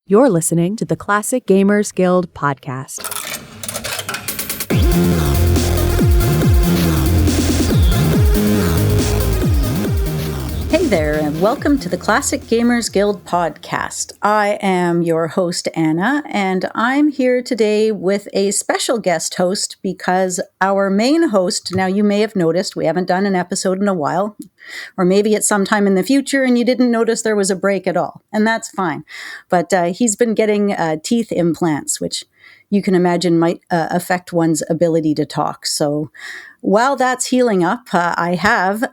You're listening to the Classic Gamers Guild podcast. Hey there, and welcome to the Classic Gamers Guild podcast. I am your host, Anna, and I'm here today with a special guest host because our main host, now you may have noticed we haven't done an episode in a while, or maybe it's sometime in the future and you didn't notice there was a break at all, and that's fine. But he's been getting teeth implants, which you can imagine might affect one's ability to talk. So while that's healing up, I have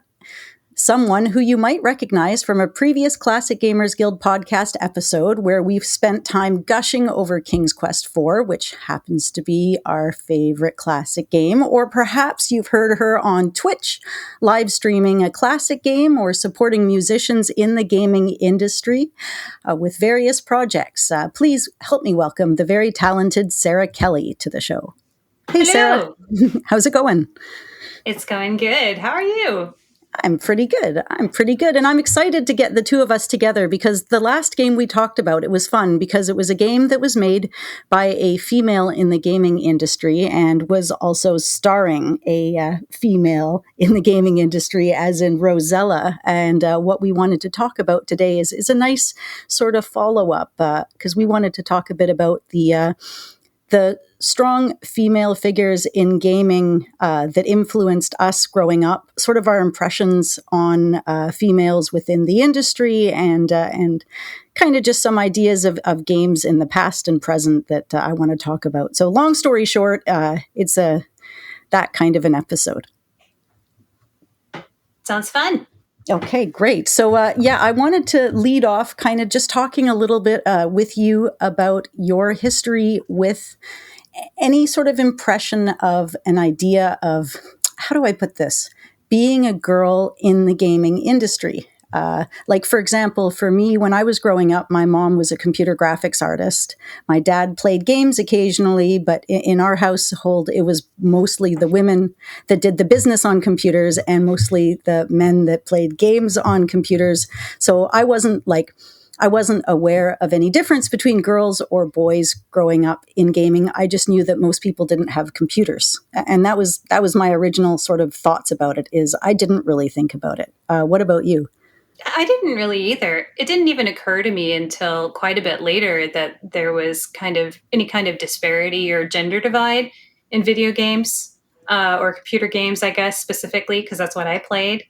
someone who you might recognize from a previous Classic Gamers Guild podcast episode where we've spent time gushing over King's Quest IV, which happens to be our favorite classic game, or perhaps you've heard her on Twitch, live streaming a classic game or supporting musicians in the gaming industry with various projects. Please help me welcome the very talented Sarah Kelley to the show. Hey, Hello. Sarah. How's it going? It's going good. How are you? I'm pretty good. And I'm excited to get the two of us together because the last game we talked about, it was fun because it was a game that was made by a female in the gaming industry and was also starring a female in the gaming industry, as in Rosella. And what we wanted to talk about today is a nice sort of follow-up because we wanted to talk a bit about the strong female figures in gaming that influenced us growing up, sort of our impressions on females within the industry and kind of just some ideas of games in the past and present that I want to talk about. So long story short, it's that kind of an episode. Sounds fun. Okay, great. So, I wanted to lead off kind of just talking a little bit with you about your history with any sort of impression of an idea of, how do I put this, being a girl in the gaming industry. Like, for example, for me, when I was growing up, my mom was a computer graphics artist. My dad played games occasionally, but in our household, it was mostly the women that did the business on computers and mostly the men that played games on computers. So I wasn't aware of any difference between girls or boys growing up in gaming. I just knew that most people didn't have computers. And that was my original sort of thoughts about it, is I didn't really think about it. What about you? I didn't really either. It didn't even occur to me until quite a bit later that there was any kind of disparity or gender divide in video games or computer games, I guess, specifically, because that's what I played.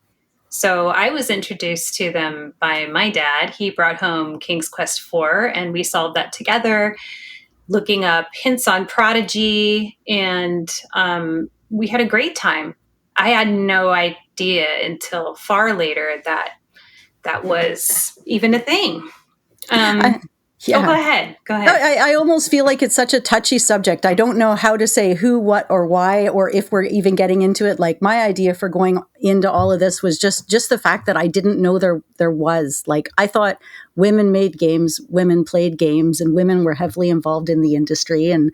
So I was introduced to them by my dad. He brought home King's Quest IV, and we solved that together, looking up hints on Prodigy, and we had a great time. I had no idea until far later that was even a thing. Go ahead. I almost feel like it's such a touchy subject. I don't know how to say who, what, or why, or if we're even getting into it. Like, my idea for going into all of this was just the fact that I didn't know there was. Like, I thought women made games, women played games, and women were heavily involved in the industry. And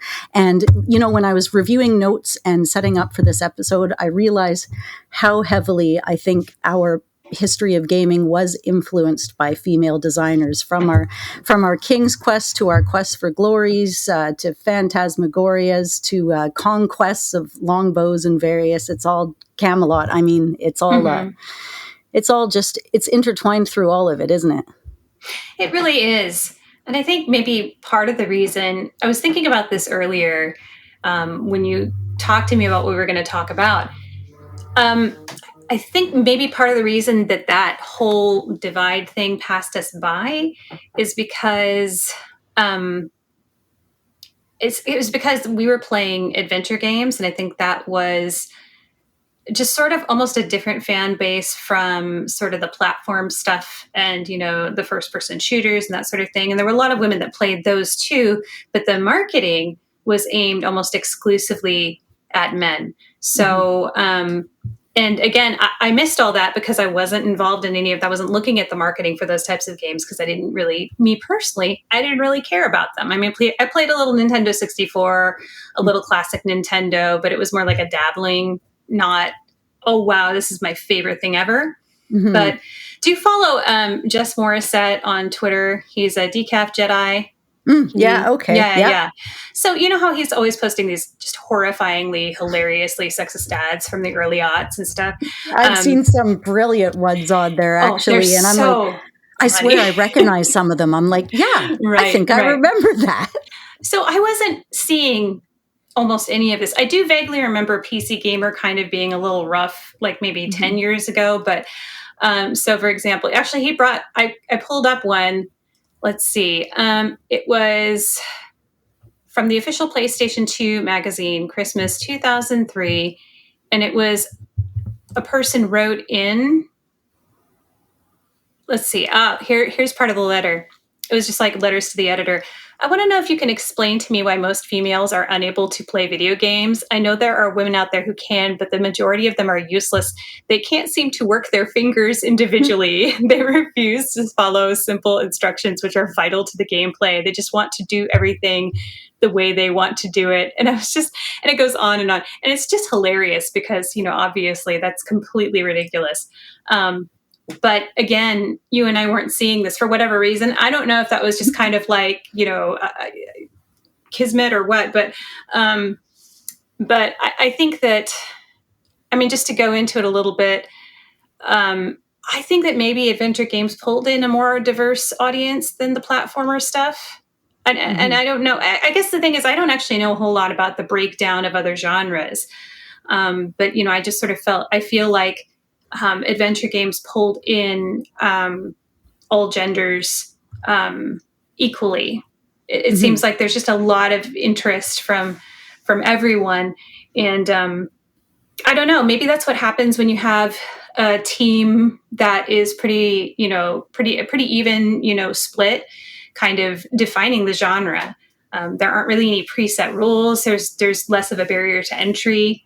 you know, when I was reviewing notes and setting up for this episode, I realized how heavily I think our history of gaming was influenced by female designers, from our King's Quest to our Quest for Glories to Phantasmagorias to conquests of longbows and various. It's all Camelot. I mean, it's all it's intertwined through all of it, isn't it? It really is. And I think maybe part of the reason, I was thinking about this earlier when you talked to me about what we were going to talk about. I think maybe part of the reason that whole divide thing passed us by is because it was because we were playing adventure games, and I think that was just sort of almost a different fan base from sort of the platform stuff and, you know, the first person shooters and that sort of thing. And there were a lot of women that played those too, but the marketing was aimed almost exclusively at men. So, and again, I missed all that because I wasn't involved in any of that. I wasn't looking at the marketing for those types of games because I didn't really care about them. I mean, I played a little Nintendo 64, a little classic Nintendo, but it was more like a dabbling, not, oh, wow, this is my favorite thing ever. Mm-hmm. But do you follow Jess Morissette on Twitter? He's a Decaf Jedi. Okay. Yeah. So you know how he's always posting these just horrifyingly, hilariously sexist ads from the early aughts and stuff. I've seen some brilliant ones on there, They're actually. And I'm like, so I funny. swear I recognize some of them. I'm like, yeah, I think I remember that. So I wasn't seeing almost any of this. I do vaguely remember PC Gamer kind of being a little rough, like maybe 10 years ago. But so for example, actually I pulled up one. Let's see. It was from the official PlayStation 2 magazine, Christmas 2003. And it was a person wrote in, let's see. Here's part of the letter. It was just like letters to the editor. I want to know if you can explain to me why most females are unable to play video games. I know there are women out there who can, but the majority of them are useless. They can't seem to work their fingers individually. They refuse to follow simple instructions, which are vital to the gameplay. They just want to do everything the way they want to do it. And and it goes on and on. And it's just hilarious because, obviously that's completely ridiculous. But again, you and I weren't seeing this for whatever reason. I don't know if that was just kind of like, kismet or what, but I think that, just to go into it a little bit, I think that maybe adventure games pulled in a more diverse audience than the platformer stuff. And I don't know. I guess the thing is, I don't actually know a whole lot about the breakdown of other genres. But, I just sort of I feel like adventure games pulled in all genders equally. It seems like there's just a lot of interest from everyone. And I don't know, maybe that's what happens when you have a team that is pretty even, split, kind of defining the genre. There aren't really any preset rules. There's less of a barrier to entry.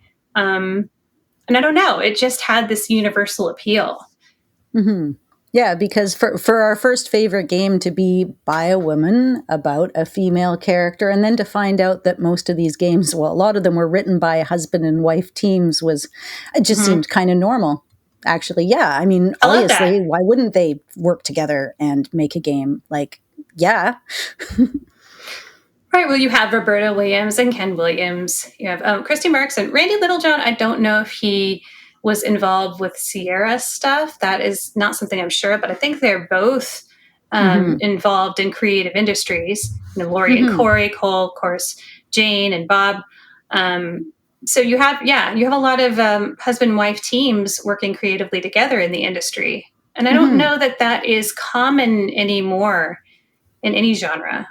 And I don't know, it just had this universal appeal. Yeah, because for our first favorite game to be by a woman about a female character, and then to find out that most of these games, well, a lot of them were written by husband and wife teams, it just seemed kind of normal. Actually, yeah. Obviously, why wouldn't they work together and make a game? Like, yeah. Right. Well, you have Roberta Williams and Ken Williams. You have Christy Marks and Randy Littlejohn. I don't know if he was involved with Sierra stuff. That is not something I'm sure, but I think they're both involved in creative industries. Lori and Corey, Cole, of course, Jane and Bob. So you have a lot of husband and wife teams working creatively together in the industry. And I don't know that is common anymore in any genre.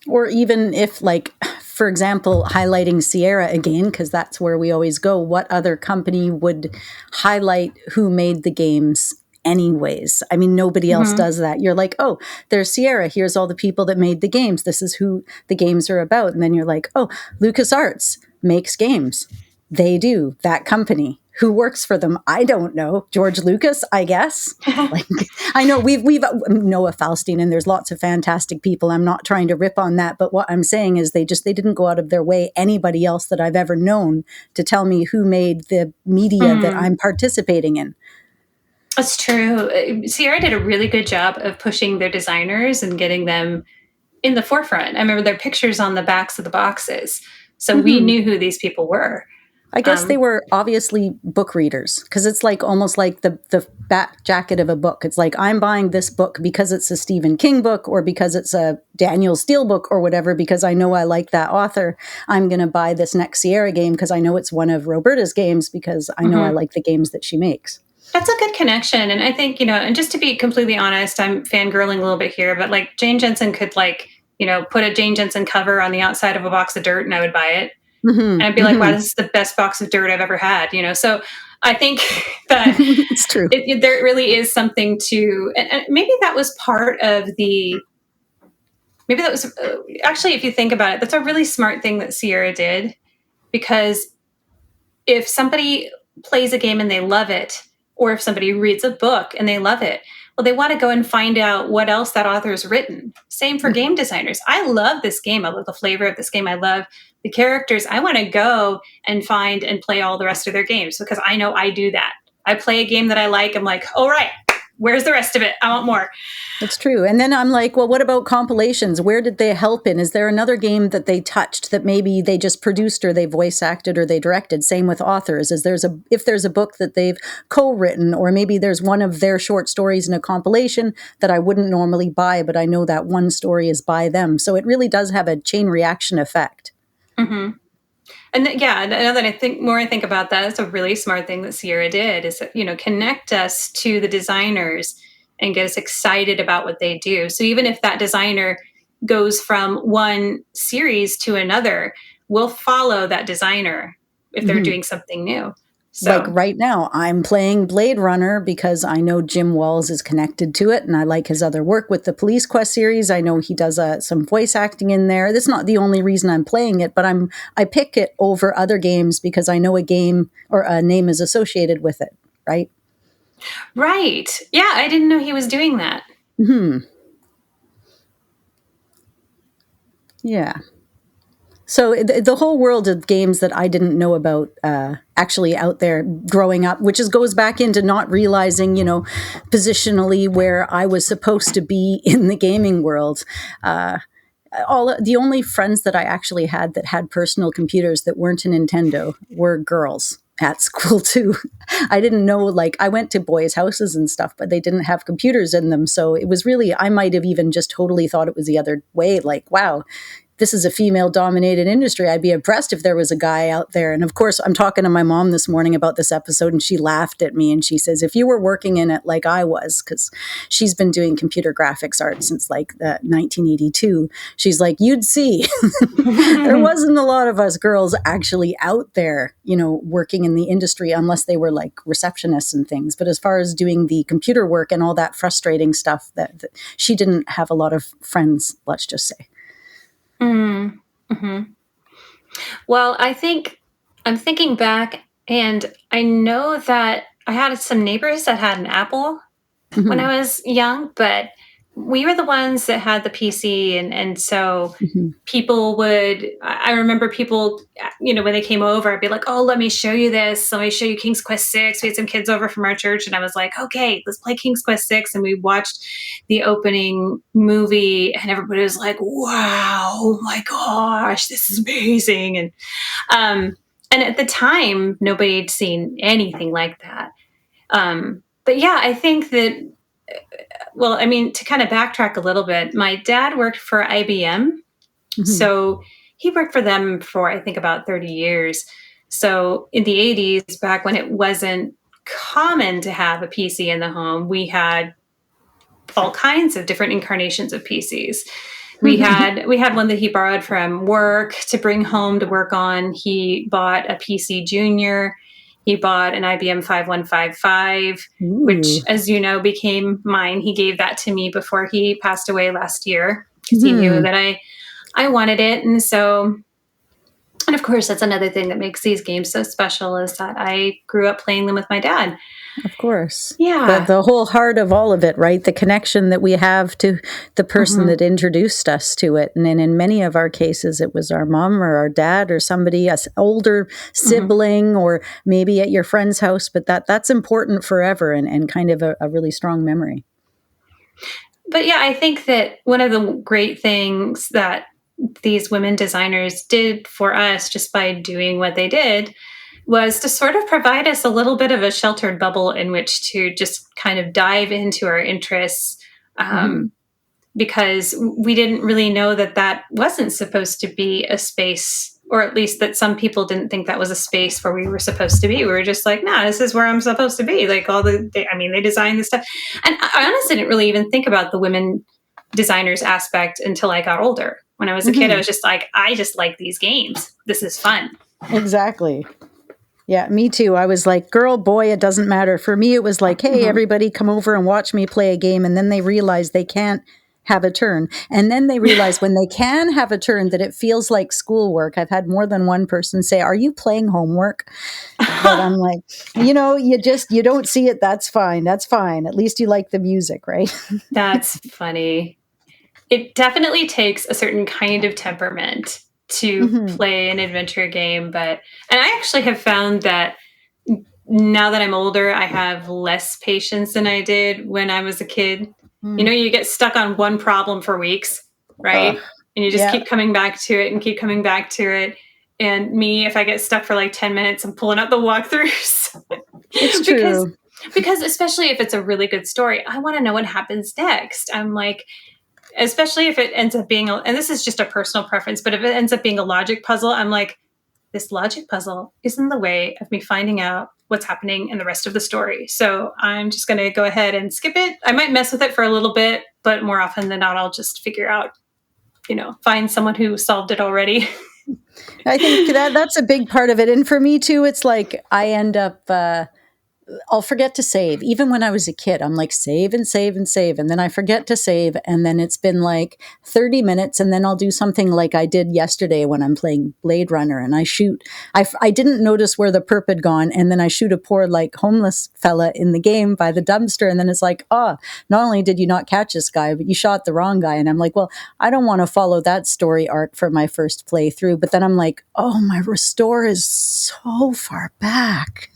Or even if, like, for example, highlighting Sierra again, because that's where we always go, what other company would highlight who made the games anyways? Nobody else does that. You're like, oh, there's Sierra. Here's all the people that made the games. This is who the games are about. And then you're like, oh, LucasArts makes games. They do. That company. Who works for them? I don't know. George Lucas, I guess. I know we've Noah Falstein, and there's lots of fantastic people. I'm not trying to rip on that, but what I'm saying is they didn't go out of their way, anybody else that I've ever known, to tell me who made the media that I'm participating in. That's true. Sierra did a really good job of pushing their designers and getting them in the forefront. I remember their pictures on the backs of the boxes. So we knew who these people were. I guess they were obviously book readers, because it's like almost like the back jacket of a book. It's like, I'm buying this book because it's a Stephen King book, or because it's a Daniel Steele book, or whatever, because I know I like that author. I'm going to buy this next Sierra game because I know it's one of Roberta's games, because I know I like the games that she makes. That's a good connection. And I think, and just to be completely honest, I'm fangirling a little bit here, but like Jane Jensen could put a Jane Jensen cover on the outside of a box of dirt and I would buy it. And I'd be like, wow, this is the best box of dirt I've ever had, So I think that it's true. There really is something to, and maybe that was part of actually, if you think about it, that's a really smart thing that Sierra did, because if somebody plays a game and they love it, or if somebody reads a book and they love it, well, they want to go and find out what else that author has written. Same for game designers. I love this game. I love the flavor of this game. I love the characters. I want to go and find and play all the rest of their games, because I know I do that. I play a game that I like. I'm like, all right, where's the rest of it? I want more. It's true. And then I'm like, well, what about compilations? Where did they help in? Is there another game that they touched that maybe they just produced or they voice acted or they directed? Same with authors. If there's a book that they've co-written, or maybe there's one of their short stories in a compilation that I wouldn't normally buy, but I know that one story is by them. So it really does have a chain reaction effect. Mm-hmm. And now that I think about that, it's a really smart thing that Sierra did, is that, connect us to the designers and get us excited about what they do. So even if that designer goes from one series to another, we'll follow that designer if they're doing something new. So, like right now, I'm playing Blade Runner because I know Jim Wells is connected to it, and I like his other work with the Police Quest series. I know he does some voice acting in there. That's not the only reason I'm playing it, but I pick it over other games because I know a game or a name is associated with it, right? Right. Yeah, I didn't know he was doing that. Yeah. So the whole world of games that I didn't know about actually out there growing up, which goes back into not realizing, positionally where I was supposed to be in the gaming world. The only friends that I actually had that had personal computers that weren't a Nintendo were girls at school too. I didn't know, I went to boys' houses and stuff, but they didn't have computers in them. So it was really, I might have even just totally thought it was the other way. Like, wow, this is a female-dominated industry. I'd be impressed if there was a guy out there. And of course, I'm talking to my mom this morning about this episode, and she laughed at me, and she says, if you were working in it like I was, because she's been doing computer graphics art since 1982, she's like, you'd see. There wasn't a lot of us girls actually out there, working in the industry, unless they were like receptionists and things. But as far as doing the computer work and all that frustrating stuff, that she didn't have a lot of friends, let's just say. Mm-hmm. Well, I'm thinking back, and I know that I had some neighbors that had an Apple when I was young, but we were the ones that had the PC. And so I remember people, when they came over, I'd be like, oh, let me show you this. Let me show you King's Quest 6. We had some kids over from our church, and I was like, okay, let's play King's Quest 6. And we watched the opening movie, and everybody was like, wow, oh my gosh, this is amazing. And at the time, nobody had seen anything like that. But yeah, I think that, to kind of backtrack a little bit, my dad worked for IBM. So he worked for them for, I think, about 30 years. So in the 80s, back when it wasn't common to have a PC in the home, we had all kinds of different incarnations of PCs. We had one that he borrowed from work to bring home to work on. He bought a PC Junior. He bought an IBM 5155, which, as you know, became mine. He gave that to me before he passed away last year because he knew that I wanted it. And so, and of course, that's another thing that makes these games so special, is that I grew up playing them with my dad. Of course. Yeah. The whole heart of all of it, right? The connection that we have to the person that introduced us to it. And then in many of our cases, it was our mom or our dad or somebody, an older sibling, or maybe at your friend's house. But that's important forever, and kind of a really strong memory. But yeah, I think that one of the great things that these women designers did for us, just by doing what they did, was to sort of provide us a little bit of a sheltered bubble in which to just kind of dive into our interests, because we didn't really know that wasn't supposed to be a space, or at least that some people didn't think that was a space where we were supposed to be. We were just like, nah, this is where I'm supposed to be. Like they designed this stuff. And I honestly didn't really even think about the women designers aspect until I got older. When I was a kid, I was just like, I just like these games. This is fun. Exactly. Yeah, me too. I was like, girl, boy, it doesn't matter. For me, it was like, hey, everybody come over and watch me play a game. And then they realize they can't have a turn. And then they realize when they can have a turn that it feels like schoolwork. I've had more than one person say, are you playing homework? But I'm like, you don't see it. That's fine. That's fine. At least you like the music, right? That's funny. It definitely takes a certain kind of temperament to play an adventure game. And I actually have found that now that I'm older, I have less patience than I did when I was a kid. You know, you get stuck on one problem for weeks, right? And you just keep coming back to it and keep coming back to it. And me, if I get stuck for like 10 minutes, I'm pulling out the walkthroughs. It's true. Because especially if it's a really good story, I want to know what happens next. I'm like, especially if it ends up being, and this is just a personal preference, but if it ends up being a logic puzzle, I'm like, this logic puzzle is in the way of me finding out what's happening in the rest of the story. So I'm just going to go ahead and skip it. I might mess with it for a little bit, but more often than not, I'll just figure out, find someone who solved it already. I think that's a big part of it. And for me too, it's like I end up, I'll forget to save. Even when I was a kid, I'm like, save and save and save. And then I forget to save. And then it's been like 30 minutes. And then I'll do something like I did yesterday when I'm playing Blade Runner. And I shoot. I didn't notice where the perp had gone. And then I shoot a poor like homeless fella in the game by the dumpster. And then it's like, not only did you not catch this guy, but you shot the wrong guy. And I'm like, well, I don't want to follow that story arc for my first playthrough. But then I'm like, oh, my restore is so far back.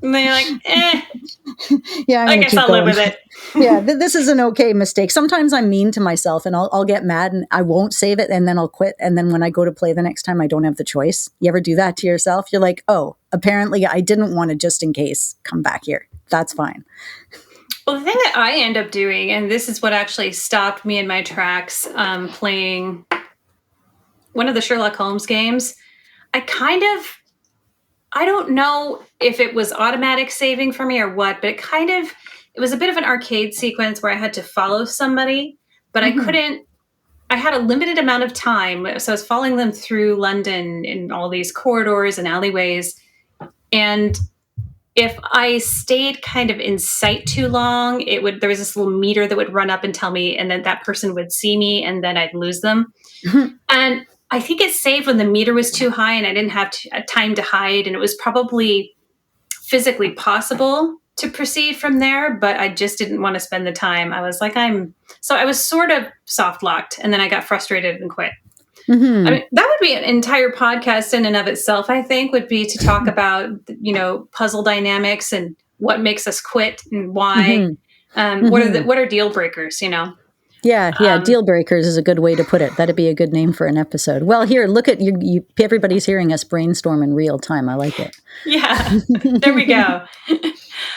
And then you're like, yeah, I guess I'll live with it. Yeah, this is an okay mistake. Sometimes I'm mean to myself and I'll get mad and I won't save it and then I'll quit. And then when I go to play the next time, I don't have the choice. You ever do that to yourself? You're like, oh, apparently I didn't want to just in case come back here. That's fine. Well, the thing that I end up doing, and this is what actually stopped me in my tracks playing one of the Sherlock Holmes games, I don't know if it was automatic saving for me or what, but it was a bit of an arcade sequence where I had to follow somebody, but I had a limited amount of time. So I was following them through London in all these corridors and alleyways. And if I stayed kind of in sight too long, there was this little meter that would run up and tell me, and then that person would see me and then I'd lose them. And I think it saved when the meter was too high and I didn't have time to hide. And it was probably physically possible to proceed from there, but I just didn't want to spend the time. I was like, so I was sort of soft locked and then I got frustrated and quit. Mm-hmm. I mean, that would be an entire podcast in and of itself, I think, would be to talk about, puzzle dynamics and what makes us quit and why. What are deal breakers, Yeah, deal breakers is a good way to put it. That'd be a good name for an episode. Well, here, look at you. Everybody's hearing us brainstorm in real time. I like it. Yeah, there we go.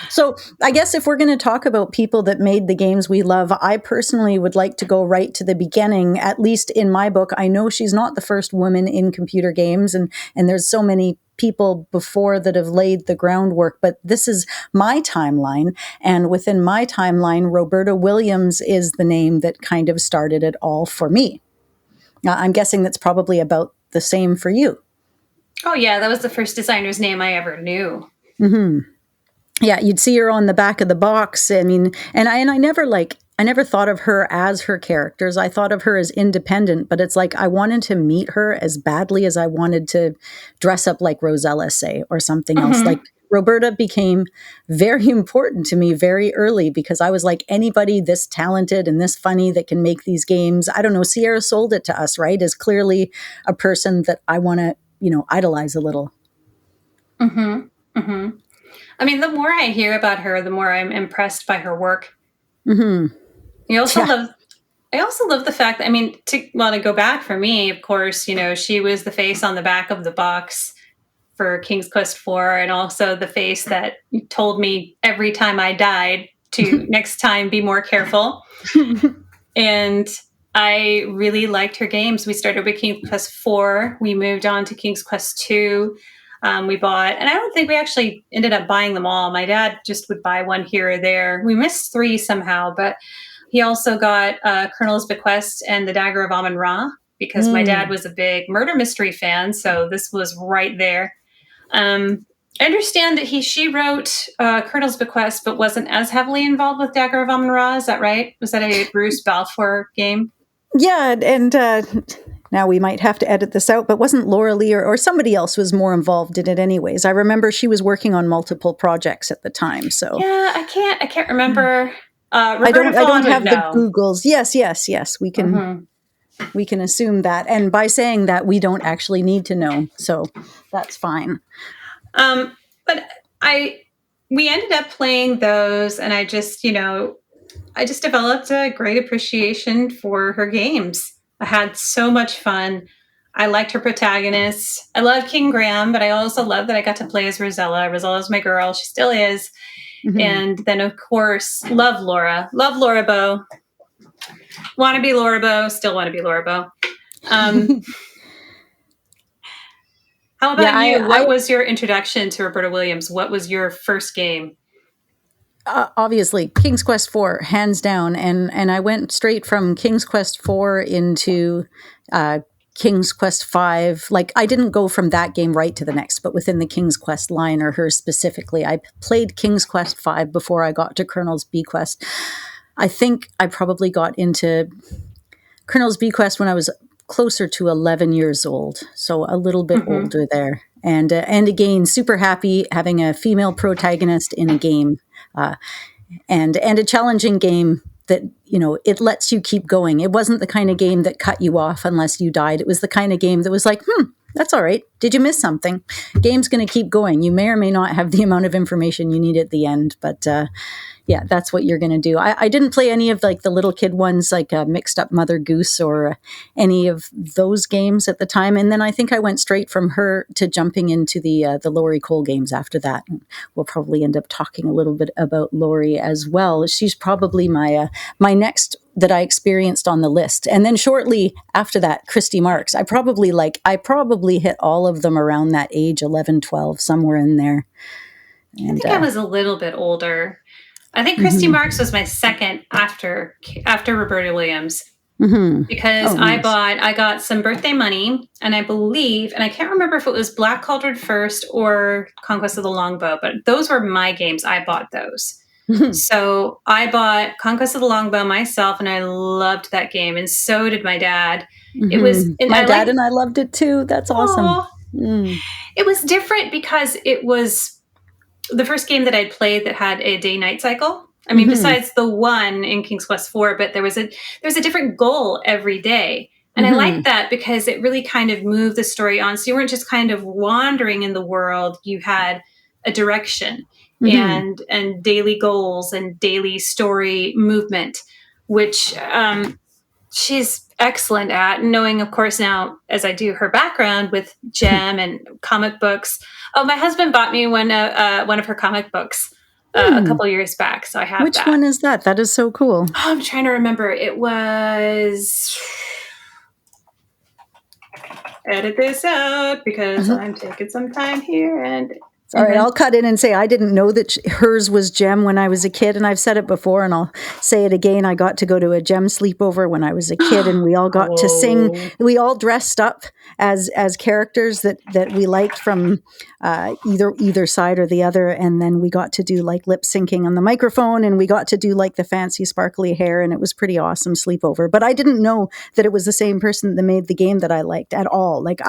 So I guess if we're going to talk about people that made the games we love, I personally would like to go right to the beginning, at least in my book. I know she's not the first woman in computer games, and there's so many people before that have laid the groundwork, but this is my timeline. And within my timeline, Roberta Williams is the name that kind of started it all for me. Now, I'm guessing that's probably about the same for you. Oh, yeah. That was the first designer's name I ever knew. Mm-hmm. Yeah, you'd see her on the back of the box. I mean, and I never thought of her as her characters. I thought of her as independent, but it's like I wanted to meet her as badly as I wanted to dress up like Rosella, say, or something else. Like Roberta became very important to me very early because I was like, anybody this talented and this funny that can make these games. I don't know. Sierra sold it to us, right? As clearly a person that I want to, idolize a little. Mm-hmm. Mm-hmm. I mean, the more I hear about her, the more I'm impressed by her work. Mm-hmm. I also love the fact that, to go back for me, of course, she was the face on the back of the box for King's Quest IV, and also the face that told me every time I died to next time be more careful. And I really liked her games. We started with King's Quest IV. We moved on to King's Quest II. We bought, and I don't think we actually ended up buying them all. My dad just would buy one here or there. We missed 3 somehow, but he also got Colonel's Bequest and the Dagger of Amun-Ra because my dad was a big murder mystery fan, so this was right there. I understand that she wrote Colonel's Bequest, but wasn't as heavily involved with Dagger of Amun-Ra. Is that right? Was that a Bruce Balfour game? Yeah, and now we might have to edit this out, but wasn't Laura Lee or somebody else was more involved in it anyways? I remember she was working on multiple projects at the time. So yeah, I can't remember. I don't have the Googles. Yes. We can assume that. And by saying that, we don't actually need to know. So that's fine. But we ended up playing those, and I just developed a great appreciation for her games. I had so much fun. I liked her protagonists. I love King Graham, but I also love that I got to play as Rosella. Rosella's my girl. She still is. Mm-hmm. And then, of course, love Laura. Love Laura Bow. Want to be Laura Bow. Still want to be Laura Bow. How about you? What was your introduction to Roberta Williams? What was your first game? Obviously, King's Quest IV, hands down. And I went straight from King's Quest IV into King's Quest V. Like, I didn't go from that game right to the next, but within the King's Quest line, or hers specifically. I played King's Quest V before I got to Colonel's Bequest. I think I probably got into Colonel's Bequest when I was closer to 11 years old, so a little bit older there. And again, super happy having a female protagonist in a game, and a challenging game that, it lets you keep going. It wasn't the kind of game that cut you off unless you died. It was the kind of game that was like, that's all right. Did you miss something? Game's going to keep going. You may or may not have the amount of information you need at the end, but yeah, that's what you're going to do. I didn't play any of like the little kid ones, like Mixed Up Mother Goose or any of those games at the time. And then I think I went straight from her to jumping into the Laurie Cole games after that. And we'll probably end up talking a little bit about Laurie as well. She's probably my next that I experienced on the list. And then shortly after that, Christy Marks. I probably hit all of them around that age, 11, 12, somewhere in there. And, I think I was a little bit older. I think Christy Marks was my second after Roberta Williams, because nice. I got some birthday money, and I believe, and I can't remember if it was Black Cauldron first or Conquest of the Longbow, but those were my games. I bought those. So I bought Conquest of the Longbow myself, and I loved that game, and so did my dad. It was my dad and I loved it too. That's awesome. It was different because it was the first game that I'd played that had a day-night cycle. I mean, besides the one in King's Quest IV, but there was a different goal every day. And I liked that because it really kind of moved the story on. So you weren't just kind of wandering in the world. You had a direction and daily goals and daily story movement, which she's excellent at. Knowing, of course, now, as I do, her background with Gem and comic books. Oh, my husband bought me one of her comic books a couple years back, so I have Which one is that? That is so cool. Oh, I'm trying to remember. It was... Edit this out because I'm taking some time here and... All right, I'll cut in and say I didn't know that hers was Gem when I was a kid, and I've said it before, and I'll say it again. I got to go to a Gem sleepover when I was a kid, and we all got to sing. We all dressed up as characters that we liked from either side or the other, and then we got to do like lip syncing on the microphone, and we got to do like the fancy sparkly hair, and it was pretty awesome sleepover. But I didn't know that it was the same person that made the game that I liked at all. Like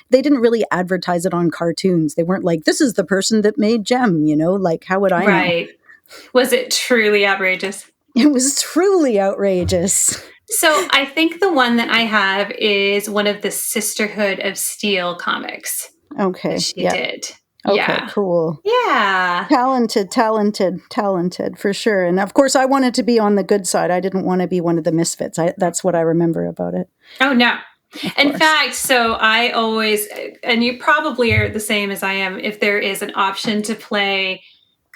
they didn't really advertise it on cartoons. They weren't like, this is the person that made Gem, like how would I know? Right. Was it truly outrageous? It was truly outrageous. So I think the one that I have is one of the Sisterhood of Steel comics. Okay. She did. Okay, yeah. Cool. Yeah. Talented for sure. And of course I wanted to be on the good side. I didn't want to be one of the misfits. That's what I remember about it. Oh, no. In fact, so I always, and you probably are the same as I am, if there is an option to play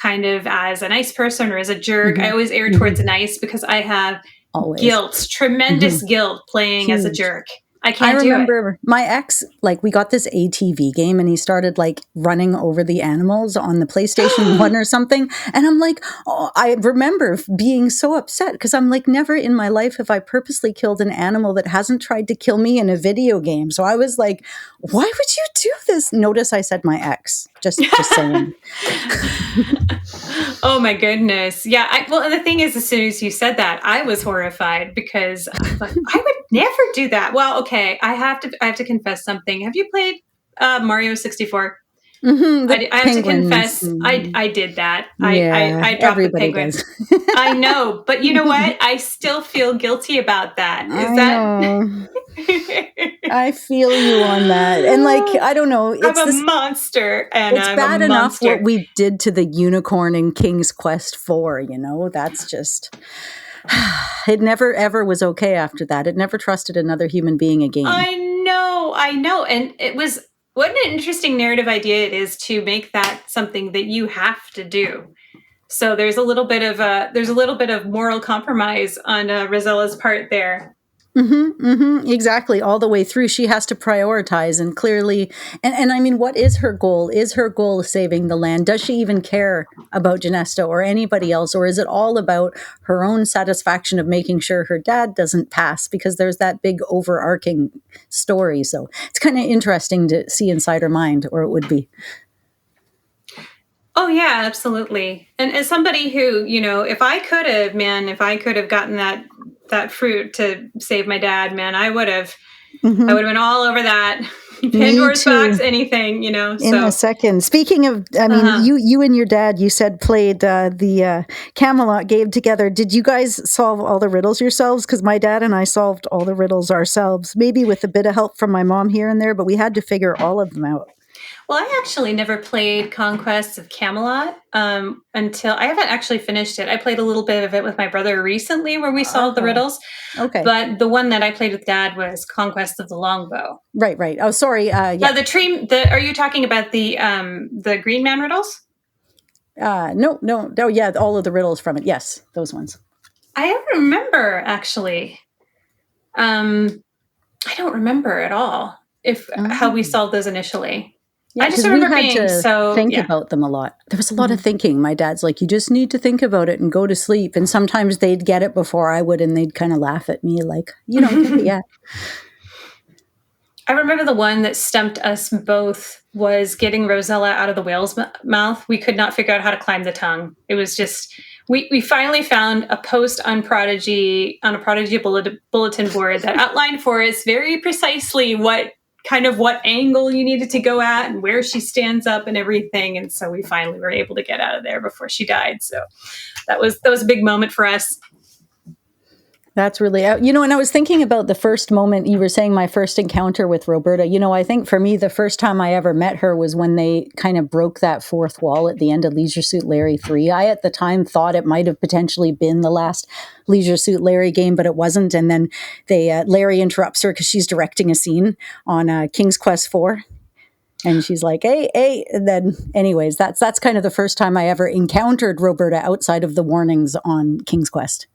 kind of as a nice person or as a jerk, I always err towards a nice because I have tremendous guilt playing as a jerk. I remember my ex, like we got this ATV game and he started like running over the animals on the PlayStation 1 or something. And I'm like, I remember being so upset because I'm like, never in my life have I purposely killed an animal that hasn't tried to kill me in a video game. So I was like, why would you do this? Notice I said my ex, just saying. Oh my goodness. Yeah. Well, and the thing is, as soon as you said that, I was horrified because I was like, I would never do that. Well, okay. I have to confess something. Have you played Mario 64? I have to confess, I did that. I dropped the penguins. I know, but you know what? I still feel guilty about that. I feel you on that. And like, I don't know. I'm a monster, and it's I'm bad a enough monster. what we did to the unicorn in King's Quest 4, you know? That's just... It never, ever was okay after that. It never trusted another human being again. I know. And it was... What an interesting narrative idea it is to make that something that you have to do. So there's a little bit of moral compromise on Rosella's part there. Exactly. All the way through, she has to prioritize, and clearly, and I mean, what is her goal? Is her goal saving the land? Does she even care about Genesta or anybody else? Or is it all about her own satisfaction of making sure her dad doesn't pass? Because there's that big overarching story. So it's kind of interesting to see inside her mind, or it would be. Oh yeah, absolutely. And as somebody who, if I could have gotten that fruit to save my dad, man, I would have been all over that. Pandora's box, anything, In a second. Speaking of, I mean, you and your dad, you said played the Camelot game together. Did you guys solve all the riddles yourselves? Because my dad and I solved all the riddles ourselves, maybe with a bit of help from my mom here and there, but we had to figure all of them out. Well, I actually never played Conquest of Camelot until I haven't actually finished it. I played a little bit of it with my brother recently where we solved the riddles. Okay. But the one that I played with Dad was Conquest of the Longbow. Right. Oh, sorry. Yeah. Are you talking about the Green Man riddles? No. Oh, yeah. All of the riddles from it. Yes, those ones. I don't remember, actually. I don't remember at all how we solved those initially. Yeah, I just remember think about them a lot. There was a lot of thinking. My dad's like, you just need to think about it and go to sleep. And sometimes they'd get it before I would, and they'd kind of laugh at me like, yeah. I remember the one that stumped us both was getting Rosella out of the whale's mouth. We could not figure out how to climb the tongue. It was just, we finally found a post on a Prodigy bulletin board that outlined for us very precisely what angle you needed to go at and where she stands up and everything. And so we finally were able to get out of there before she died. So that was a big moment for us. That's really, and I was thinking about the first moment you were saying, my first encounter with Roberta. I think for me, the first time I ever met her was when they kind of broke that fourth wall at the end of Leisure Suit Larry 3. I, at the time, thought it might have potentially been the last Leisure Suit Larry game, but it wasn't. And then Larry interrupts her because she's directing a scene on King's Quest 4. And she's like, hey. And then anyways, that's kind of the first time I ever encountered Roberta outside of the warnings on King's Quest.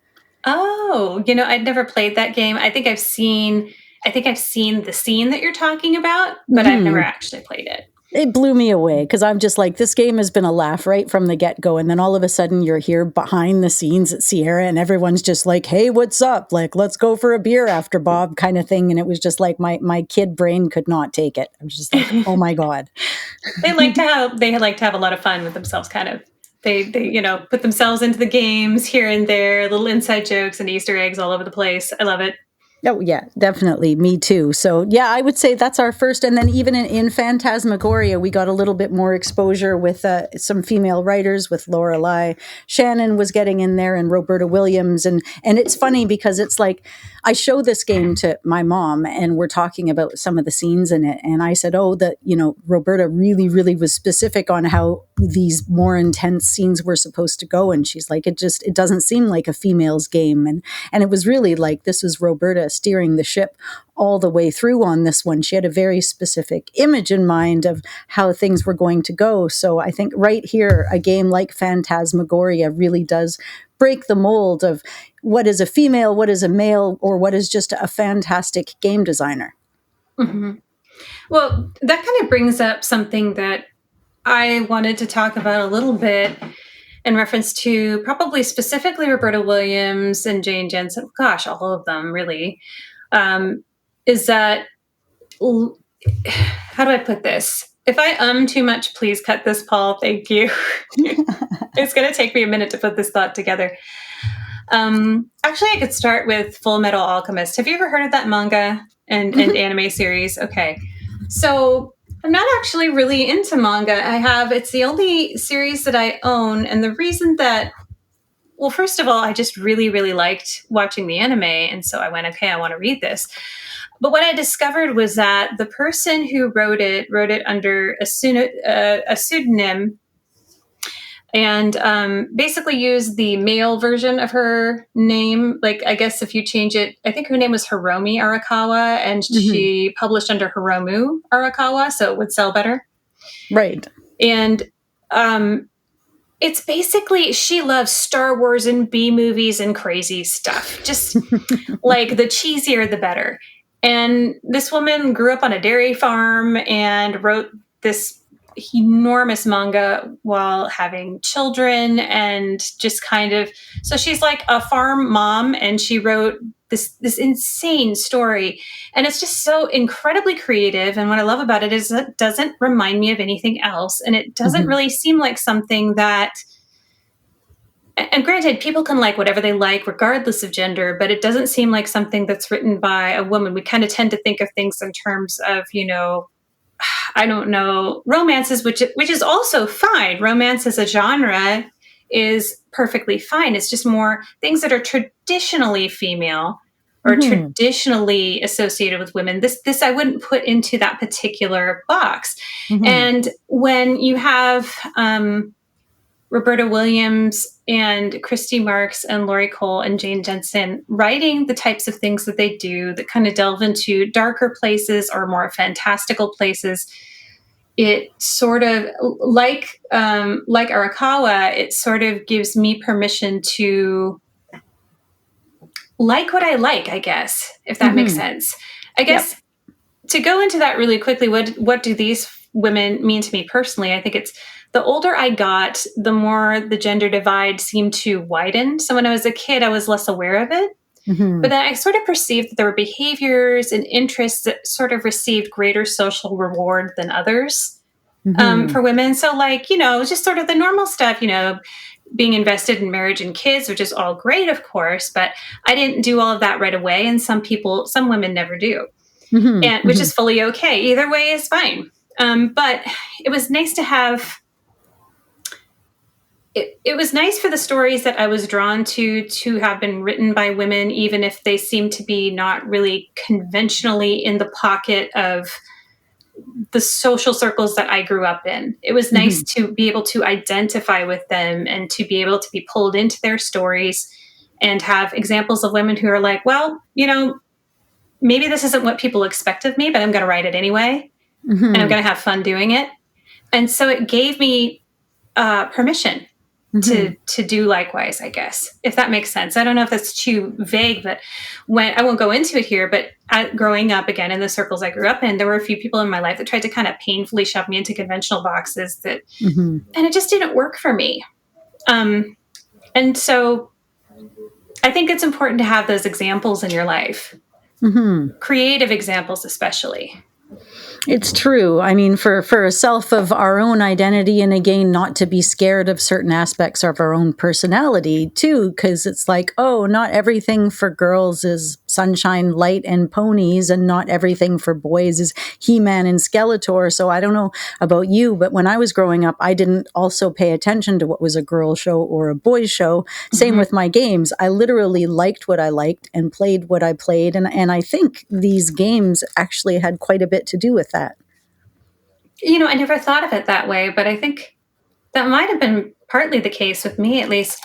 Oh, I'd never played that game. I think I've seen the scene that you're talking about, but I've never actually played it. It blew me away because I'm just like, this game has been a laugh right from the get-go. And then all of a sudden you're here behind the scenes at Sierra and everyone's just like, hey, what's up? Like, let's go for a beer after Bob kind of thing. And it was just like my kid brain could not take it. I was just like, oh my God. They like to have a lot of fun with themselves, kind of. They put themselves into the games here and there, little inside jokes and Easter eggs all over the place. I love it. Oh, yeah, definitely. Me too. So, yeah, I would say that's our first. And then even in Phantasmagoria, we got a little bit more exposure with some female writers, with Lorelei. Shannon was getting in there and Roberta Williams. And it's funny because it's like, I show this game to my mom and we're talking about some of the scenes in it. And I said, Roberta really, really was specific on how these more intense scenes were supposed to go. And she's like, it doesn't seem like a female's game. And it was really like, this was Roberta steering the ship all the way through on this one. She had a very specific image in mind of how things were going to go. So I think right here, a game like Phantasmagoria really does break the mold of what is a female, what is a male, or what is just a fantastic game designer. Mm-hmm. Well, that kind of brings up something that I wanted to talk about a little bit in reference to probably specifically Roberta Williams and Jane Jensen, gosh, all of them really, is that, how do I put this? If I too much, please cut this, Paul. Thank you. It's going to take me a minute to put this thought together. Actually, I could start with Full Metal Alchemist. Have you ever heard of that manga and anime series? Okay. So I'm not actually really into manga. It's the only series that I own. And the reason that, well, first of all, I just really, really liked watching the anime. And so I went, okay, I want to read this. But what I discovered was that the person who wrote it under a pseudonym, and basically used the male version of her name. Like, I guess if you change it, I think her name was Hiromi Arakawa, and she published under Hiromu Arakawa, so it would sell better. Right. And it's basically, she loves Star Wars and B movies and crazy stuff. Just like, the cheesier, the better. And this woman grew up on a dairy farm and wrote this enormous manga while having children, and just kind of, so she's like a farm mom, and she wrote this insane story, and it's just so incredibly creative. And what I love about it is it doesn't remind me of anything else, and it doesn't really seem like something that, and granted, people can like whatever they like regardless of gender, but it doesn't seem like something that's written by a woman. We kind of tend to think of things in terms of, I don't know, romances, which is also fine. Romance as a genre is perfectly fine. It's just more things that are traditionally female or traditionally associated with women. This I wouldn't put into that particular box. And when you have Roberta Williams and Christy Marks and Laurie Cole and Jane Jensen writing the types of things that they do that kind of delve into darker places or more fantastical places, it sort of, like Arakawa, it sort of gives me permission to like what I like, I guess, if that makes sense. I guess to go into that really quickly, what do these women mean to me personally? I think it's, the older I got, the more the gender divide seemed to widen. So when I was a kid, I was less aware of it. But then I sort of perceived that there were behaviors and interests that sort of received greater social reward than others for women. So like, just sort of the normal stuff, being invested in marriage and kids, which is all great, of course, but I didn't do all of that right away. And some women never do, and which is fully okay. Either way is fine. But it was nice to have, it was nice for the stories that I was drawn to have been written by women, even if they seem to be not really conventionally in the pocket of the social circles that I grew up in. It was nice to be able to identify with them and to be able to be pulled into their stories and have examples of women who are like, well, maybe this isn't what people expect of me, but I'm going to write it anyway. And I'm going to have fun doing it. And so it gave me permission to do likewise, I guess, if that makes sense. I don't know if that's too vague, but when I won't go into it here, but growing up, again, in the circles I grew up in, there were a few people in my life that tried to kind of painfully shove me into conventional boxes that, and it just didn't work for me. And so I think it's important to have those examples in your life, creative examples, especially. It's true. I mean, for a self of our own identity, and again, not to be scared of certain aspects of our own personality too, because it's like, oh, not everything for girls is sunshine, light, and ponies, and not everything for boys is He-Man and Skeletor. So I don't know about you, but when I was growing up, I didn't also pay attention to what was a girl show or a boy show. Same with my games. I literally liked what I liked and played what I played. And I think these games actually had quite a bit to do with that. I never thought of it that way, but I think that might have been partly the case with me, at least.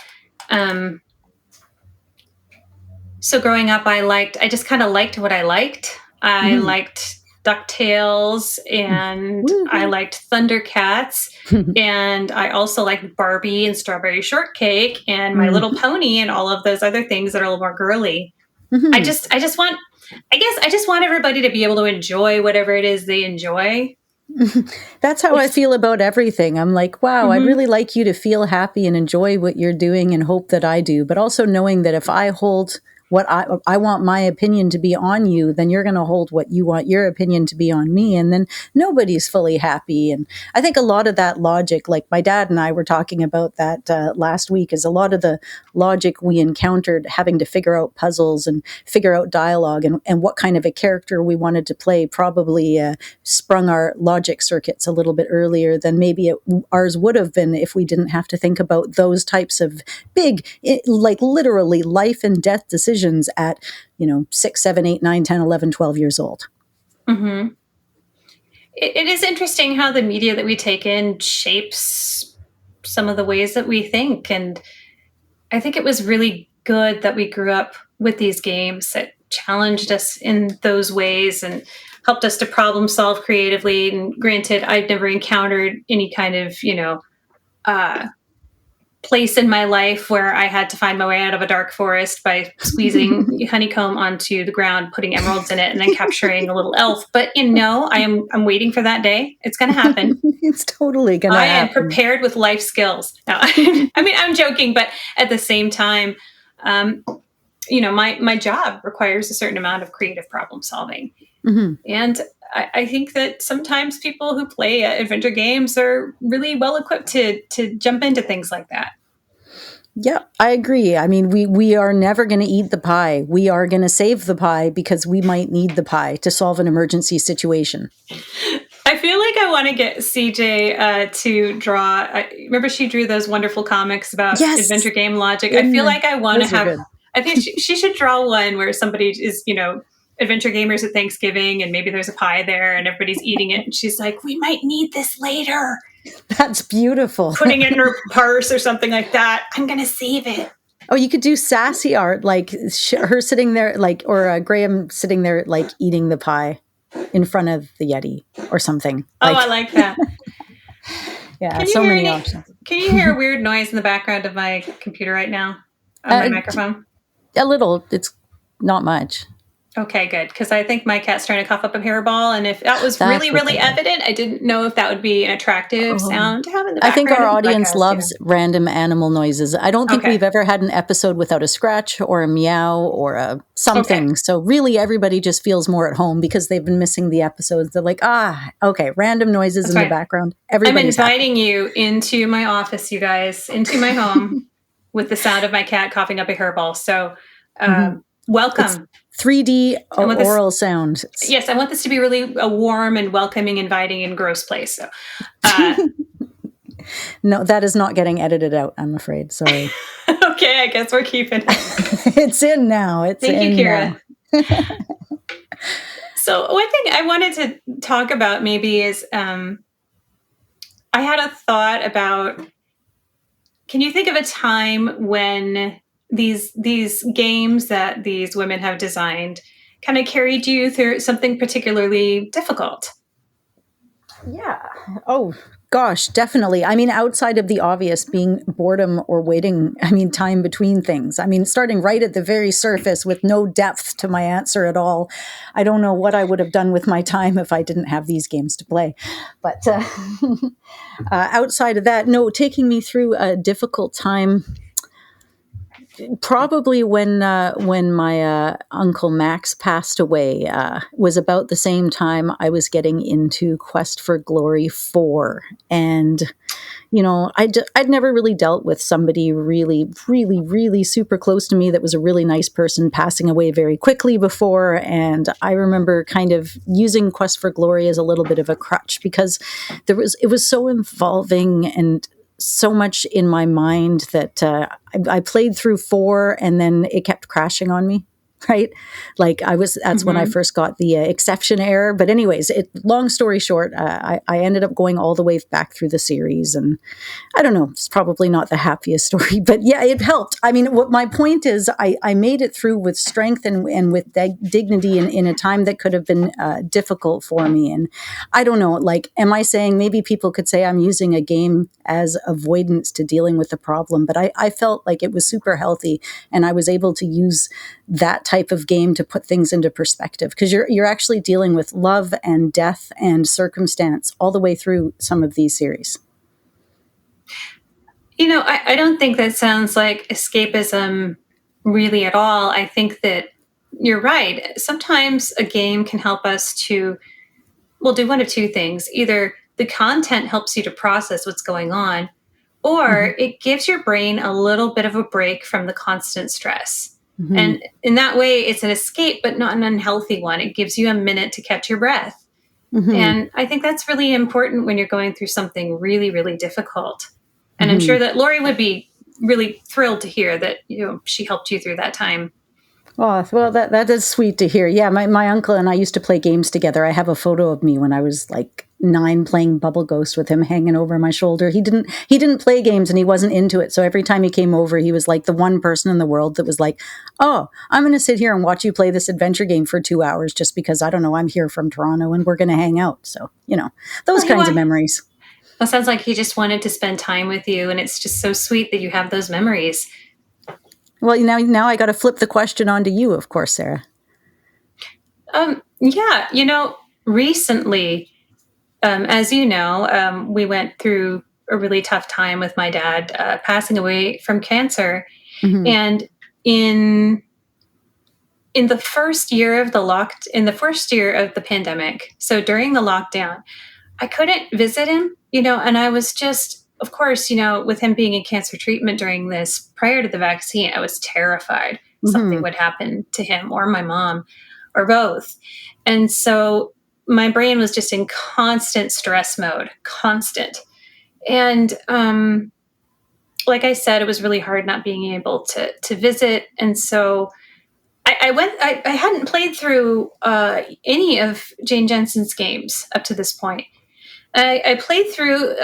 So growing up, I just kind of liked what I liked. I liked DuckTales, and I liked Thundercats, and I also liked Barbie and Strawberry Shortcake and My Little Pony and all of those other things that are a little more girly. I just want everybody to be able to enjoy whatever it is they enjoy. That's how I feel about everything. I'm like, wow, I'd really like you to feel happy and enjoy what you're doing and hope that I do. But also knowing that if I hold what I want my opinion to be on you, then you're going to hold what you want your opinion to be on me. And then nobody's fully happy. And I think a lot of that logic, like my dad and I were talking about that last week, is a lot of the logic we encountered having to figure out puzzles and figure out dialogue and what kind of a character we wanted to play probably sprung our logic circuits a little bit earlier than maybe ours would have been if we didn't have to think about those types of big, like literally life and death decisions decisions at, 6, 7, 8, 9, 10, 11, 12 years old. Mm-hmm. It is interesting how the media that we take in shapes some of the ways that we think. And I think it was really good that we grew up with these games that challenged us in those ways and helped us to problem solve creatively. And granted, I've never encountered any kind of, place in my life where I had to find my way out of a dark forest by squeezing honeycomb onto the ground, putting emeralds in it, and then capturing a little elf. But I'm waiting for that day. It's going to happen. It's totally going to happen. I am prepared with life skills. No, I mean, I'm joking, but at the same time, my job requires a certain amount of creative problem solving. Mm-hmm. And I think that sometimes people who play adventure games are really well equipped to jump into things like that. Yeah, I agree. I mean, we are never going to eat the pie. We are going to save the pie because we might need the pie to solve an emergency situation. I feel like I want to get CJ to draw. Remember, she drew those wonderful comics about adventure game logic. I feel like I want to have. Good. I think she should draw one where somebody is, adventure gamers at Thanksgiving, and maybe there's a pie there and everybody's eating it. And she's like, we might need this later. That's beautiful. Putting it in her purse or something like that. I'm going to save it. Oh, you could do sassy art, like her sitting there, or Graham sitting there, eating the pie in front of the Yeti or something. I like that. Yeah, so many options. Can you hear a weird noise in the background of my computer right now on my microphone? A little. It's not much. Okay, good. Because I think my cat's trying to cough up a hairball. And if that was really evident, I didn't know if that would be an attractive sound to have in the background. I think our audience loves random animal noises. I don't think we've ever had an episode without a scratch or a meow or a something. Okay. So really everybody just feels more at home because they've been missing the episodes. They're like, random noises the background. Everybody's I'm inviting you into my office, you guys, into my home with the sound of my cat coughing up a hairball. So welcome. It's 3D oral sound. Yes, I want this to be really a warm and welcoming, inviting, and gross place. So, no, that is not getting edited out, I'm afraid. Sorry. Okay, I guess we're keeping it. It's in now. Thank you, Kira. So one thing I wanted to talk about maybe is I had a thought about, can you think of a time when these games that these women have designed kind of carried you through something particularly difficult? Yeah. Oh, gosh, definitely. I mean, outside of the obvious being boredom or waiting, time between things. Starting right at the very surface with no depth to my answer at all. I don't know what I would have done with my time if I didn't have these games to play. But outside of that, no, taking me through a difficult time. Probably when my Uncle Max passed away was about the same time I was getting into Quest for Glory 4. And, I'd never really dealt with somebody really, really, really super close to me that was a really nice person passing away very quickly before. And I remember kind of using Quest for Glory as a little bit of a crutch because it was so involving and so much in my mind that I played through 4 and then it kept crashing on me, right? That's when I first got the exception error. But anyways, long story short, I ended up going all the way back through the series. And I don't know, it's probably not the happiest story, but yeah, it helped. What my point is, I made it through with strength and with dignity in a time that could have been difficult for me. And I don't know, am I saying maybe people could say I'm using a game as avoidance to dealing with the problem, but I felt like it was super healthy and I was able to use that type of game to put things into perspective because you're actually dealing with love and death and circumstance all the way through some of these series. I don't think that sounds like escapism really at all. I think that you're right. Sometimes a game can help us to, do one of two things. Either the content helps you to process what's going on, or it gives your brain a little bit of a break from the constant stress. Mm-hmm. And in that way, it's an escape, but not an unhealthy one. It gives you a minute to catch your breath. Mm-hmm. And I think that's really important when you're going through something really, really difficult. And I'm sure that Lori would be really thrilled to hear that, she helped you through that time. Oh, well, that is sweet to hear. Yeah, my uncle and I used to play games together. I have a photo of me when I was like 9 playing Bubble Ghost with him hanging over my shoulder. He didn't play games and he wasn't into it. So every time he came over, he was like the one person in the world that was like, "Oh, I'm going to sit here and watch you play this adventure game for 2 hours just because I don't know, I'm here from Toronto and we're going to hang out." So, those Well, kinds of memories. Well, sounds like he just wanted to spend time with you, and it's just so sweet that you have those memories. Well, now I got to flip the question on to you, of course, Sarah. Yeah, recently, as you know, we went through a really tough time with my dad passing away from cancer, Mm-hmm. and in the first year of the first year of the pandemic, so during the lockdown, I couldn't visit him, and I was just, of course, with him being in cancer treatment during this prior to the vaccine, I was terrified something Mm-hmm. would happen to him or my mom or both. And so my brain was just in constant stress mode, constant. And like I said, it was really hard not being able to visit. And so I hadn't played through any of Jane Jensen's games up to this point. I played through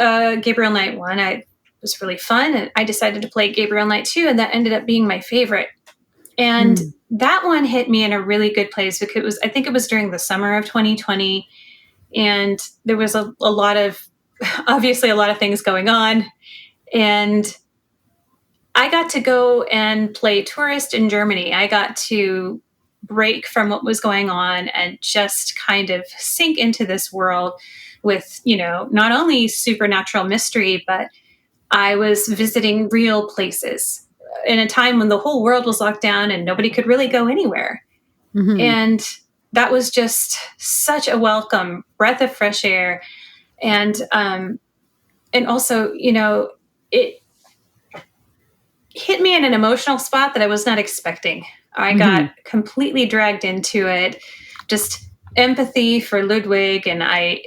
Gabriel Knight 1. It was really fun, and I decided to play Gabriel Knight 2, and that ended up being my favorite. And that one hit me in a really good place because I think it was during the summer of 2020, and there was a lot of, obviously a lot of things going on. And I got to go and play tourist in Germany. I got to break from what was going on and just kind of sink into this world with, not only supernatural mystery, but I was visiting real places in a time when the whole world was locked down and nobody could really go anywhere. Mm-hmm. And that was just such a welcome breath of fresh air. And also, it hit me in an emotional spot that I was not expecting. I got completely dragged into it, just empathy for Ludwig. And I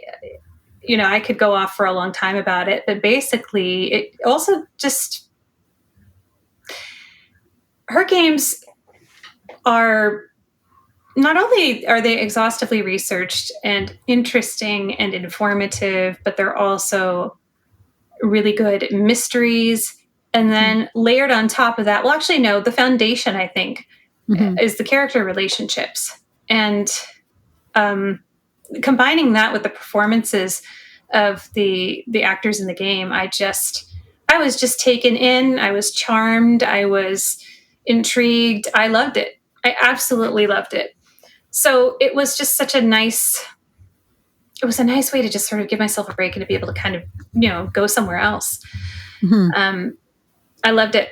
could go off for a long time about it, but basically it also just, her games are, not only are they exhaustively researched and interesting and informative, but they're also really good mysteries. And then layered on top of that, well, actually, no, the foundation, I think, is the character relationships. And combining that with the performances of the actors in the game, I was just taken in. I was charmed. I was intrigued. I loved it. I absolutely loved it. So it was just it was a nice way to just sort of give myself a break and to be able to kind of, go somewhere else. I loved it.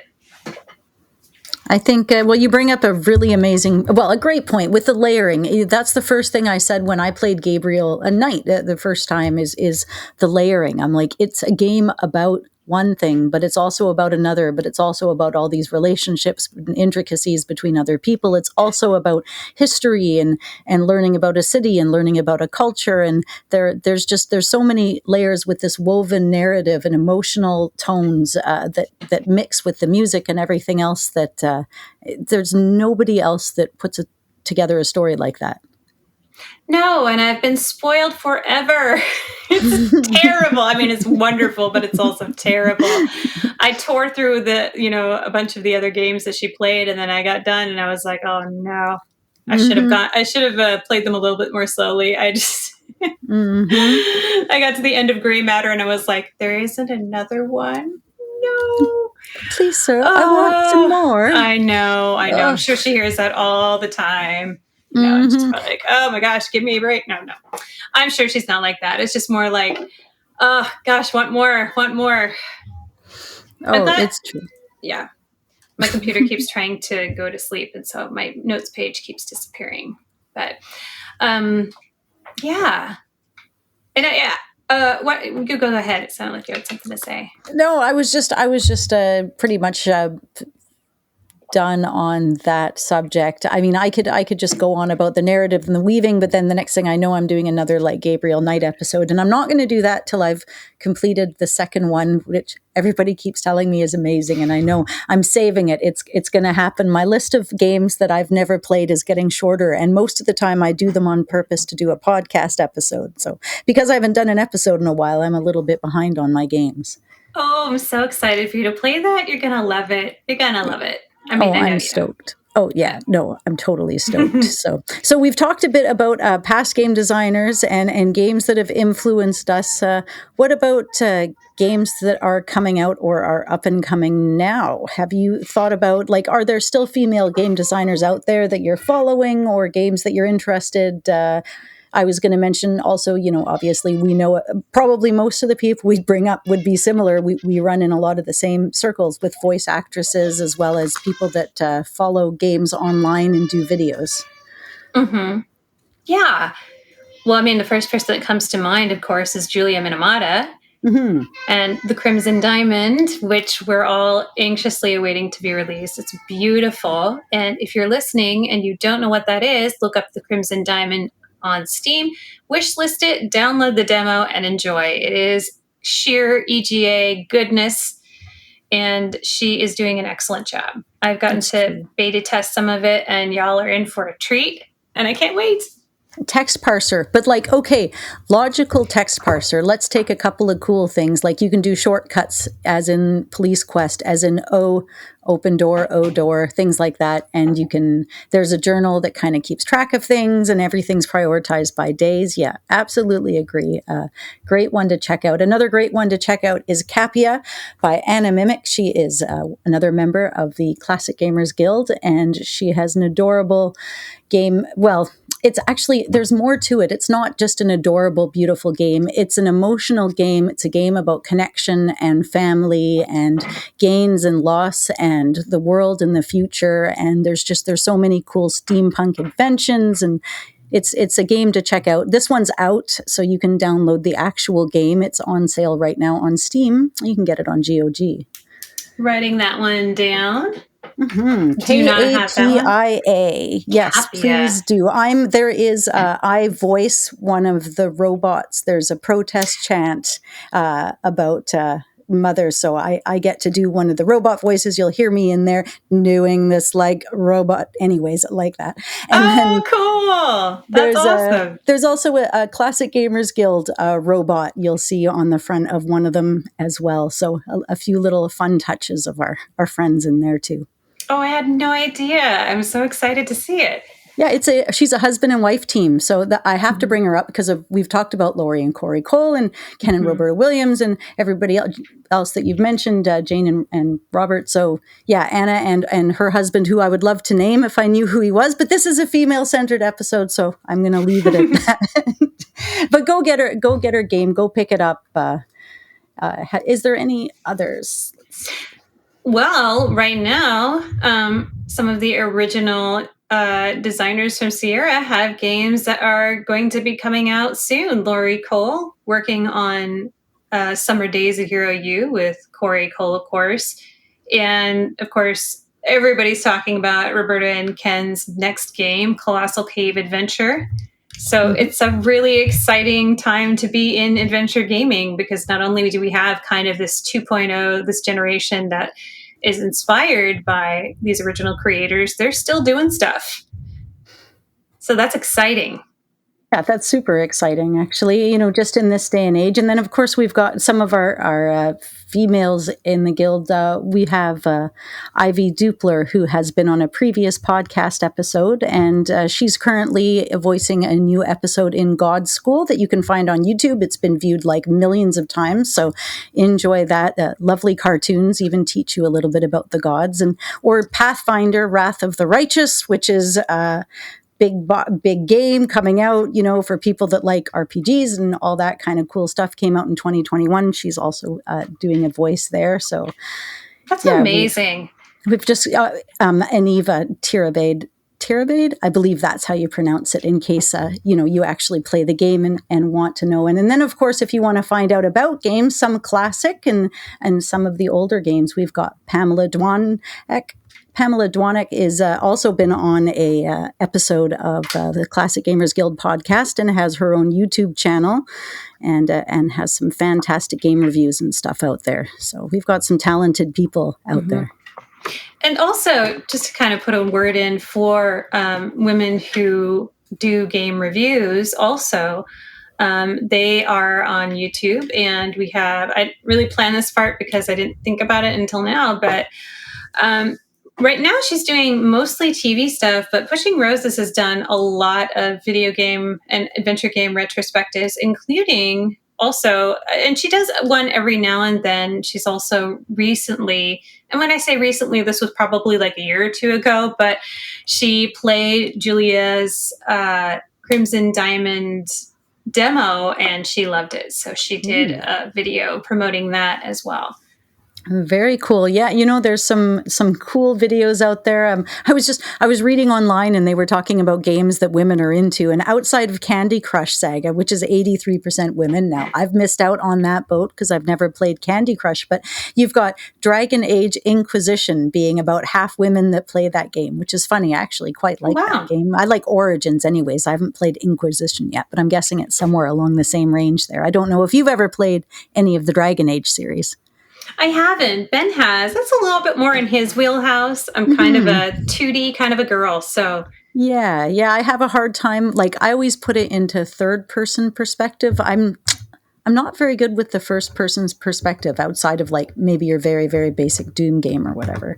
I think, you bring up a great point with the layering. That's the first thing I said when I played Gabriel Knight the first time is the layering. I'm like, it's a game about one thing, but it's also about another, but it's also about all these relationships and intricacies between other people. It's also about history and learning about a city and learning about a culture. And there's so many layers with this woven narrative and emotional tones that mix with the music and everything else that there's nobody else that puts together a story like that. No, and I've been spoiled forever. It's terrible. I mean, it's wonderful, but it's also terrible. I tore through a bunch of the other games that she played, and then I got done, and I was like, oh no, I should have played them a little bit more slowly. I got to the end of Gray Matter, and I was like, there isn't another one. No. Please, sir, I want some more. I know. I'm sure she hears that all the time. It's just like, oh my gosh, give me a break. No. I'm sure she's not like that. It's just more like, oh gosh, want more. Oh, it's true. Yeah. My computer keeps trying to go to sleep, and so my notes page keeps disappearing. But yeah. And what you go ahead. It sounded like you had something to say. No, I was just pretty much done on that subject. I mean, I could just go on about the narrative and the weaving, but then the next thing I know, I'm doing another like Gabriel Knight episode, and I'm not going to do that till I've completed the second one, which everybody keeps telling me is amazing, and I know I'm saving it. It's going to happen. My list of games that I've never played is getting shorter, and most of the time I do them on purpose to do a podcast episode. So because I haven't done an episode in a while, I'm a little bit behind on my games. Oh, I'm so excited for you to play that. You're going to love it. You're going to love it. I mean, I'm stoked. Oh yeah, no, I'm totally stoked. So we've talked a bit about past game designers and games that have influenced us. What about games that are coming out or are up and coming now? Have you thought about, like, are there still female game designers out there that you're following, or games that you're interested? I was going to mention also, obviously we know probably most of the people we bring up would be similar. We run in a lot of the same circles with voice actresses as well as people that follow games online and do videos. Mm-hmm. Yeah. Well, I mean, the first person that comes to mind, of course, is Julia Minamata. Mm-hmm. And The Crimson Diamond, which we're all anxiously awaiting to be released. It's beautiful. And if you're listening and you don't know what that is, look up The Crimson Diamond on Steam, wishlist it, download the demo, and enjoy. It is sheer EGA goodness, and she is doing an excellent job. I've gotten to beta test some of it, and y'all are in for a treat, and I can't wait. Text parser, but like, okay, logical text parser. Let's take a couple of cool things. Like you can do shortcuts as in Police Quest, as in open door, things like that. And there's a journal that kind of keeps track of things and everything's prioritized by days. Yeah, absolutely agree. Great one to check out. Another great one to check out is Capia by Anna Mimic. She is another member of the Classic Gamers Guild, and she has an adorable game. Well, it's actually, there's more to it. It's not just an adorable, beautiful game. It's an emotional game. It's a game about connection and family and gains and loss and the world in the future. And there's so many cool steampunk inventions, and it's a game to check out. This one's out, so you can download the actual game. It's on sale right now on Steam. You can get it on GOG. Writing that one down. Mm-hmm. Do you not have that one? Katia. Yes, please do. I voice one of the robots. There's a protest chant about mother, so I get to do one of the robot voices. You'll hear me in there doing this like robot, anyways, like that. And cool! That's awesome. There's also a Classic Gamers Guild robot you'll see on the front of one of them as well. So a few little fun touches of our friends in there too. Oh, I had no idea. I'm so excited to see it. Yeah, she's a husband and wife team. So I have to bring her up because we've talked about Laurie and Corey Cole and Ken and Roberta Williams and everybody else that you've mentioned, Jane and Robert. So yeah, Anna and her husband, who I would love to name if I knew who he was, but this is a female-centered episode, so I'm going to leave it at that. But go get her game. Go pick it up. Is there any others? Well, right now, some of the original designers from Sierra have games that are going to be coming out soon. Laurie Cole working on Summer Days of Hero U with Corey Cole, of course. And of course, everybody's talking about Roberta and Ken's next game, Colossal Cave Adventure. So it's a really exciting time to be in adventure gaming, because not only do we have kind of this 2.0, this generation that is inspired by these original creators, they're still doing stuff. So that's exciting. Yeah, that's super exciting, actually, just in this day and age. And then, of course, we've got some of our females in the guild. We have Ivy Dupler, who has been on a previous podcast episode, and she's currently voicing a new episode in God School that you can find on YouTube. It's been viewed like millions of times, so enjoy that. Lovely cartoons even teach you a little bit about the gods. Or Pathfinder, Wrath of the Righteous, which is big game coming out, for people that like RPGs and all that kind of cool stuff. Came out in 2021. She's also doing a voice there. So that's amazing. We've just Aniva Terabade. I believe that's how you pronounce it in case, you actually play the game and want to know. And then, of course, if you want to find out about games, some classic and some of the older games, we've got Pamela Dwanek. Pamela Dwanek is also been on a episode of the Classic Gamers Guild podcast and has her own YouTube channel and has some fantastic game reviews and stuff out there. So we've got some talented people out there. And also, just to kind of put a word in for women who do game reviews also, they are on YouTube, and I really planned this part because I didn't think about it until now, but right now she's doing mostly TV stuff, but Pushing Roses has done a lot of video game and adventure game retrospectives, including also, and she does one every now and then. She's also recently, and when I say recently, this was probably like a year or two ago, but she played Julia's Crimson Diamond demo and she loved it. So she did a video promoting that as well. Very cool. Yeah, there's some cool videos out there. I was reading online and they were talking about games that women are into, and outside of Candy Crush Saga, which is 83% women now. I've missed out on that boat because I've never played Candy Crush, but you've got Dragon Age Inquisition being about half women that play that game, which is funny. I actually quite like that game. I like Origins anyways. I haven't played Inquisition yet, but I'm guessing it's somewhere along the same range there. I don't know if you've ever played any of the Dragon Age series. I haven't. Ben has. That's a little bit more in his wheelhouse. I'm kind of a 2D kind of a girl, so. Yeah, I have a hard time. Like, I always put it into third person perspective. I'm not very good with the first person's perspective outside of like maybe your very, very basic Doom game or whatever.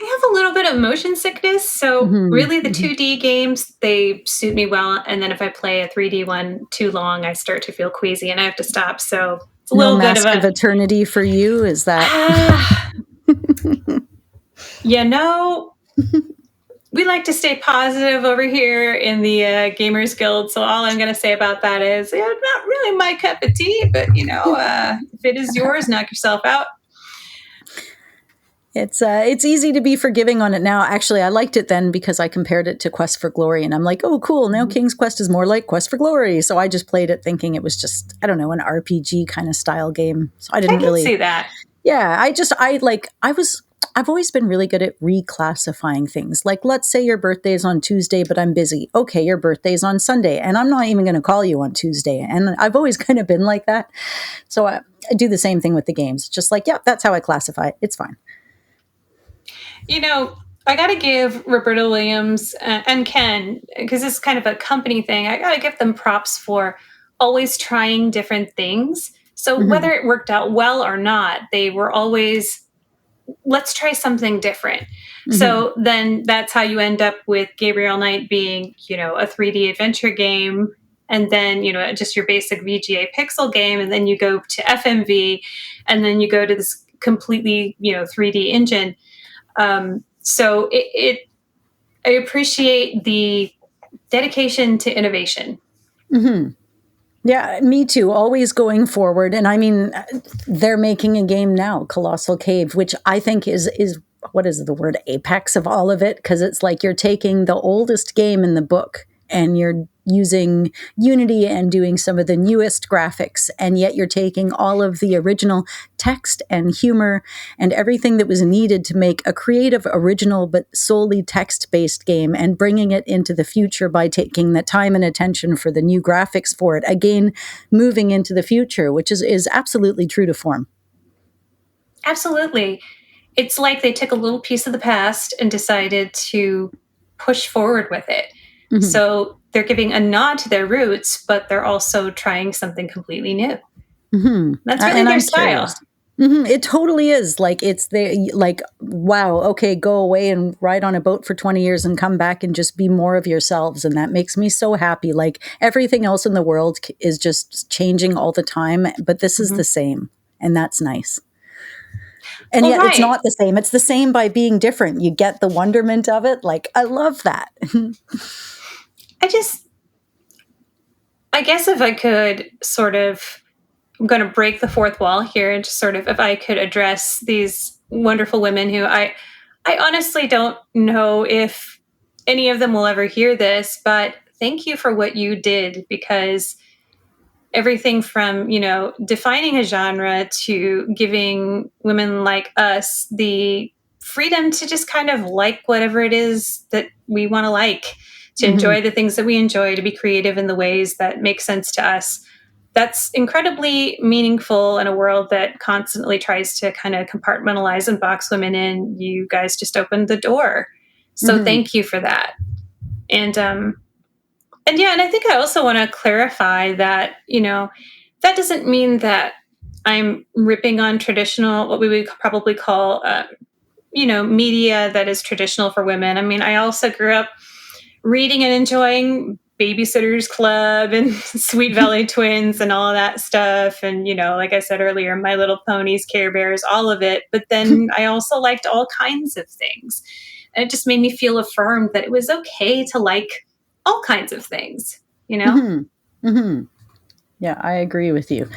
I have a little bit of motion sickness, so really the 2D games, they suit me well. And then if I play a 3D one too long, I start to feel queasy and I have to stop. So it's a little bit of Eternity for you, is that? We like to stay positive over here in the Gamers Guild. So all I'm going to say about that is, not really my cup of tea, but if it is yours, knock yourself out. It's easy to be forgiving on it now. Actually, I liked it then because I compared it to Quest for Glory, and I'm like, oh, cool. Now King's Quest is more like Quest for Glory. So I just played it thinking it was just, I don't know, an RPG kind of style game. So I didn't really see that. Yeah, I've always been really good at reclassifying things. Like, let's say your birthday's on Tuesday, but I'm busy. Okay, your birthday's on Sunday, and I'm not even going to call you on Tuesday. And I've always kind of been like that. So I do the same thing with the games. Just like, yeah, that's how I classify it. It's fine. I got to give Roberta Williams and Ken, because it's kind of a company thing, I got to give them props for always trying different things. So whether it worked out well or not, they were always, let's try something different. So then that's how you end up with Gabriel Knight being, a 3D adventure game. And then, just your basic VGA pixel game. And then you go to FMV, and then you go to this completely, 3D engine. So I appreciate the dedication to innovation. Yeah, me too. Always going forward. And I mean, they're making a game now, Colossal Cave, which I think is what is the word, apex of all of it? Because it's like you're taking the oldest game in the book and you're using Unity and doing some of the newest graphics, and yet you're taking all of the original text and humor and everything that was needed to make a creative, original, but solely text-based game and bringing it into the future by taking the time and attention for the new graphics for it. Again, moving into the future, which is absolutely true to form. Absolutely. It's like they took a little piece of the past and decided to push forward with it. So they're giving a nod to their roots, but they're also trying something completely new. That's really their style. It totally is. Like, wow, okay, go away and ride on a boat for 20 years and come back and just be more of yourselves. And that makes me so happy. Like, everything else in the world is just changing all the time, but this is the same. And that's nice. And yet it's not the same. It's the same by being different. You get the wonderment of it. Like, I love that. I guess if I could I'm going to break the fourth wall here and just if I could address these wonderful women who I honestly don't know if any of them will ever hear this, but thank you for what you did, because everything from, defining a genre to giving women like us the freedom to just kind of like whatever it is that we want to like, to enjoy the things that we enjoy, to be creative in the ways that make sense to us. That's incredibly meaningful in a world that constantly tries to kind of compartmentalize and box women in. You guys just opened the door. So thank you for that. And I think I also want to clarify that, that doesn't mean that I'm ripping on traditional, what we would probably call, media that is traditional for women. I mean, I also grew up reading and enjoying Babysitter's Club and Sweet Valley Twins and all of that stuff. And, like I said earlier, My Little Ponies, Care Bears, all of it. But then I also liked all kinds of things. And it just made me feel affirmed that it was okay to like all kinds of things, Yeah, I agree with you.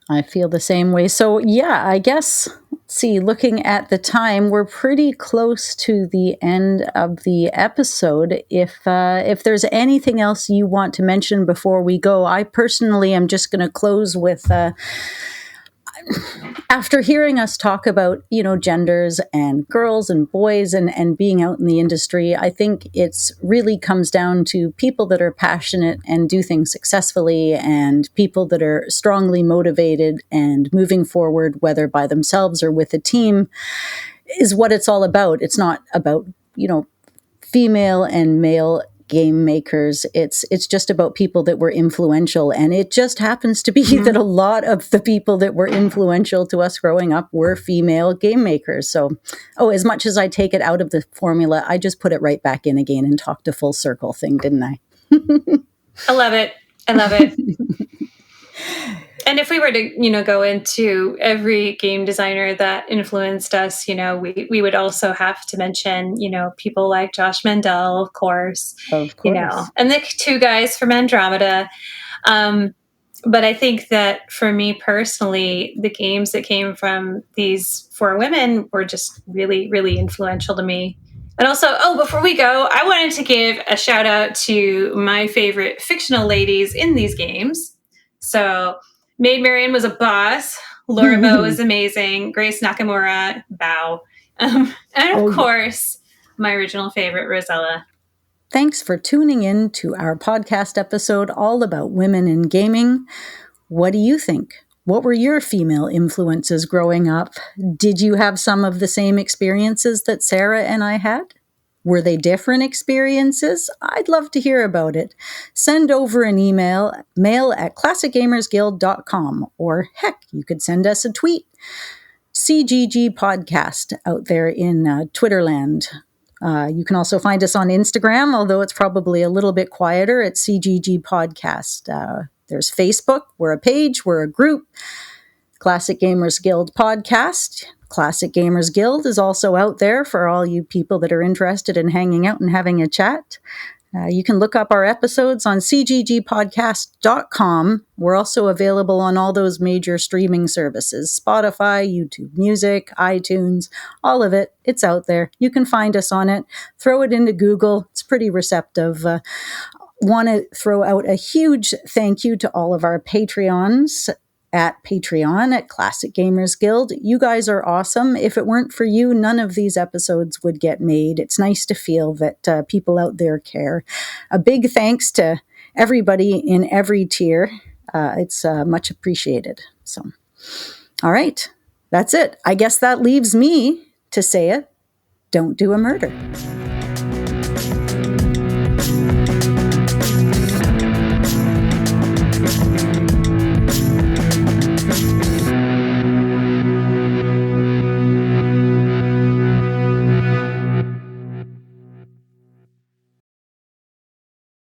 I feel the same way. So yeah, I guess, let's see, looking at the time, we're pretty close to the end of the episode. If there's anything else you want to mention before we go, I personally am just going to close with, after hearing us talk about, genders and girls and boys and being out in the industry, I think it's really comes down to people that are passionate and do things successfully, and people that are strongly motivated and moving forward, whether by themselves or with a team, is what it's all about. It's not about, female and male game makers. It's just about people that were influential. And it just happens to be that a lot of the people that were influential to us growing up were female game makers. So, as much as I take it out of the formula, I just put it right back in again and talked a full circle thing, didn't I? I love it. I love it. And if we were to, go into every game designer that influenced us, we would also have to mention, people like Josh Mandel, of course. And the two guys from Andromeda. But I think that for me personally, the games that came from these four women were just really, really influential to me. And also, before we go, I wanted to give a shout out to my favorite fictional ladies in these games. So Maid Marian was a boss. Laura Bow was amazing. Grace Nakamura, bow. And of course, my original favorite, Rosella. Thanks for tuning in to our podcast episode all about women in gaming. What do you think? What were your female influences growing up? Did you have some of the same experiences that Sarah and I had? Were they different experiences? I'd love to hear about it. Send over an email, mail@classicgamersguild.com, or heck, you could send us a tweet. CGG Podcast out there in Twitterland. You can also find us on Instagram, although it's probably a little bit quieter at CGG Podcast. There's Facebook. We're a page. We're a group. Classic Gamers Guild Podcast. Classic Gamers Guild is also out there for all you people that are interested in hanging out and having a chat. You can look up our episodes on cggpodcast.com. We're also available on all those major streaming services, Spotify, YouTube Music, iTunes, all of it. It's out there. You can find us on it. Throw it into Google. It's pretty receptive. Want to throw out a huge thank you to all of our Patreons at Patreon at Classic Gamers Guild. You guys are awesome. If it weren't for you, none of these episodes would get made. It's nice to feel that people out there care. A big thanks to everybody in every tier. It's much appreciated. So, all right, that's it. I guess that leaves me to say it. Don't do a murder.